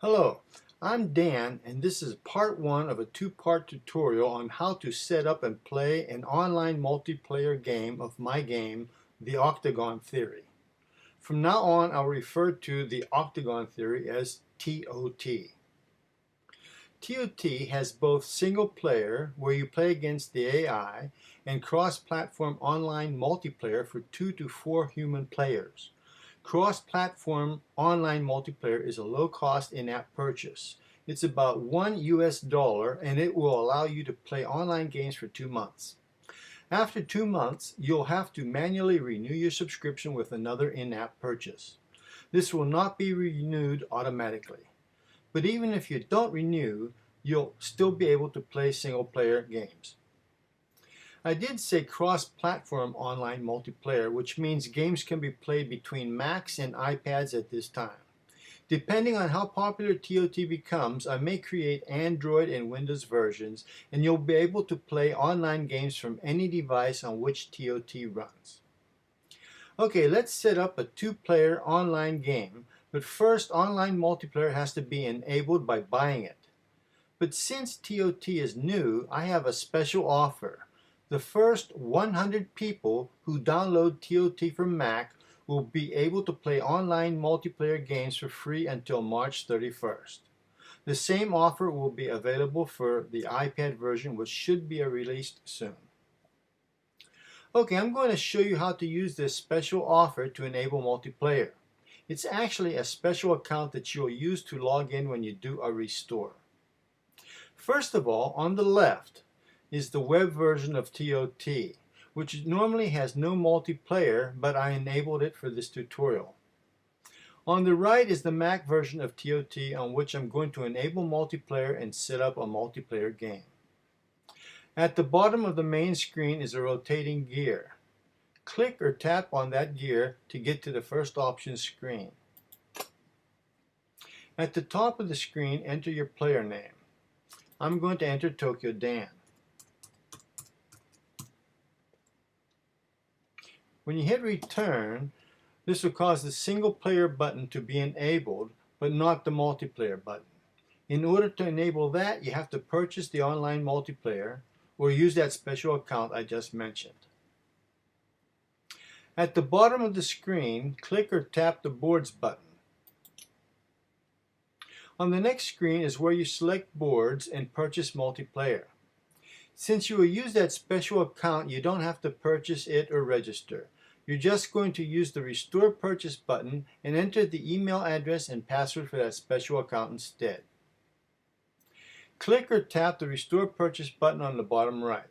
Hello, I'm Dan, and this is part one of a two-part tutorial on how to set up and play an online multiplayer game of my game, the Octagon Theory. From now on, I'll refer to the Octagon Theory as TOT. TOT has both single player, where you play against the AI, and cross-platform online multiplayer for 2 to 4 human players. Cross-platform online multiplayer is a low-cost in-app purchase. It's about $1 and it will allow you to play online games for 2 months. After 2 months, you'll have to manually renew your subscription with another in-app purchase. This will not be renewed automatically. But even if you don't renew, you'll still be able to play single-player games. I did say cross-platform online multiplayer, which means games can be played between Macs and iPads at this time. Depending on how popular TOT becomes, I may create Android and Windows versions, and you'll be able to play online games from any device on which TOT runs. Okay, let's set up a 2-player online game, but first online multiplayer has to be enabled by buying it. But since TOT is new, I have a special offer. The first 100 people who download TOT from Mac will be able to play online multiplayer games for free until March 31st. The same offer will be available for the iPad version, which should be released soon. Okay, I'm going to show you how to use this special offer to enable multiplayer. It's actually a special account that you'll use to log in when you do a restore. First of all, on the left is the web version of TOT, which normally has no multiplayer, but I enabled it for this tutorial. On the right is the Mac version of TOT, on which I'm going to enable multiplayer and set up a multiplayer game. At the bottom of the main screen is a rotating gear. Click or tap on that gear to get to the first option screen. At the top of the screen, enter your player name. I'm going to enter Tokyo Dan. When you hit return, this will cause the single player button to be enabled, but not the multiplayer button. In order to enable that, you have to purchase the online multiplayer or use that special account I just mentioned. At the bottom of the screen, click or tap the boards button. On the next screen is where you select boards and purchase multiplayer. Since you will use that special account, you don't have to purchase it or register. You're just going to use the Restore Purchase button and enter the email address and password for that special account instead. Click or tap the Restore Purchase button on the bottom right.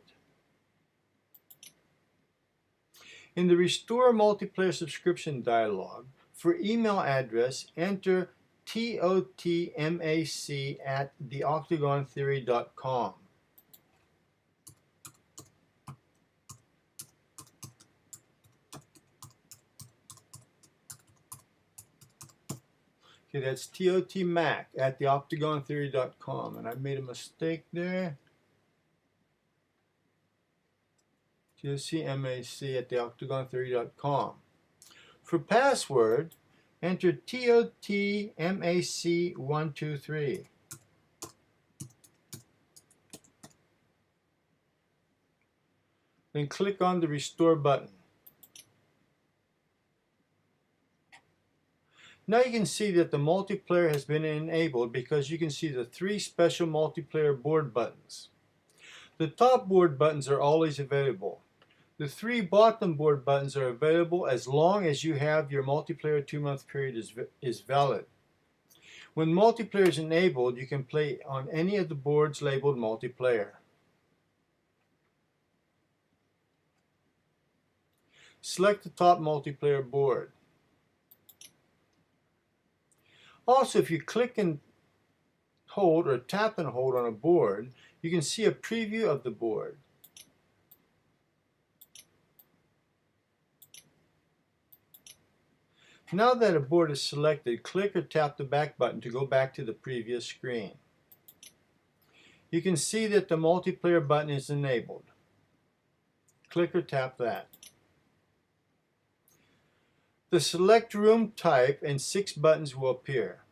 In the Restore Multiplayer Subscription dialog, for email address, enter totmac@theoctagontheory.com. Okay, that's totmac@theoctagontheory.com, and I made a mistake there. totmac@theoctagontheory.com. For password, enter totmac123. Then click on the Restore button. Now you can see that the multiplayer has been enabled because you can see the 3 special multiplayer board buttons. The top board buttons are always available. The 3 bottom board buttons are available as long as you have your multiplayer 2-month period is valid. When multiplayer is enabled, you can play on any of the boards labeled multiplayer. Select the top multiplayer board. Also, if you click and hold or tap and hold on a board, you can see a preview of the board. Now that a board is selected, click or tap the back button to go back to the previous screen. You can see that the multiplayer button is enabled. Click or tap that. The select room type and 6 buttons will appear.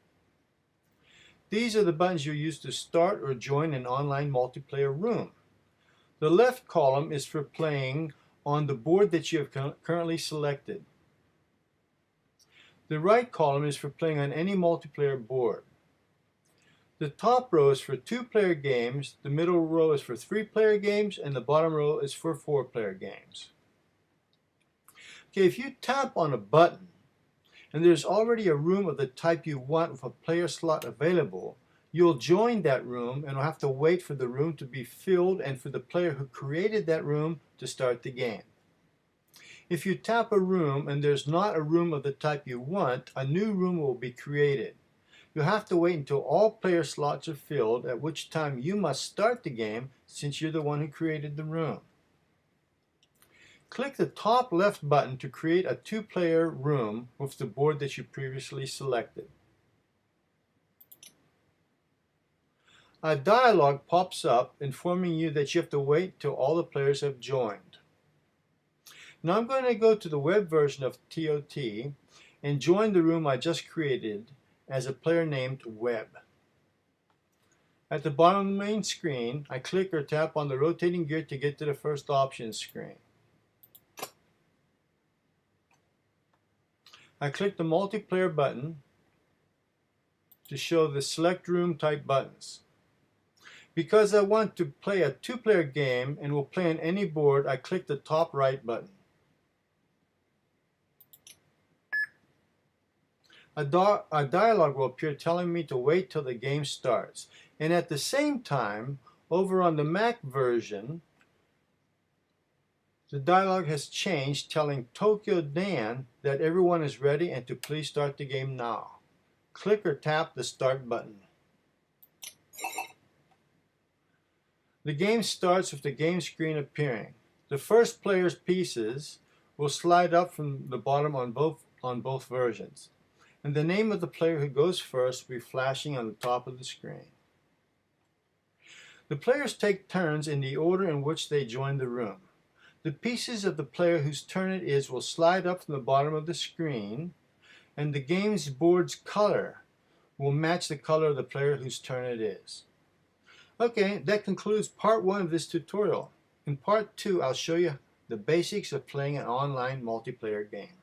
These are the buttons you use to start or join an online multiplayer room. The left column is for playing on the board that you have currently selected. The right column is for playing on any multiplayer board. The top row is for 2-player games, the middle row is for 3-player games, and the bottom row is for 4-player games. Okay, if you tap on a button and there's already a room of the type you want with a player slot available, you'll join that room and will have to wait for the room to be filled and for the player who created that room to start the game. If you tap a room and there's not a room of the type you want, a new room will be created. You'll have to wait until all player slots are filled, at which time you must start the game since you're the one who created the room. Click the top left button to create a 2-player room with the board that you previously selected. A dialog pops up informing you that you have to wait till all the players have joined. Now I'm going to go to the web version of TOT and join the room I just created as a player named Web. At the bottom of the main screen, I click or tap on the rotating gear to get to the first options screen. I click the multiplayer button to show the select room type buttons. Because I want to play a 2-player game and will play on any board, I click the top right button. A dialog will appear telling me to wait till the game starts. And at the same time, over on the Mac version, the dialog has changed, telling Tokyo Dan that everyone is ready and to please start the game now. Click or tap the start button. The game starts with the game screen appearing. The first player's pieces will slide up from the bottom on both versions, and the name of the player who goes first will be flashing on the top of the screen. The players take turns in the order in which they join the room. The pieces of the player whose turn it is will slide up from the bottom of the screen, and the game's board's color will match the color of the player whose turn it is. Okay, that concludes part 1 of this tutorial. In part 2, I'll show you the basics of playing an online multiplayer game.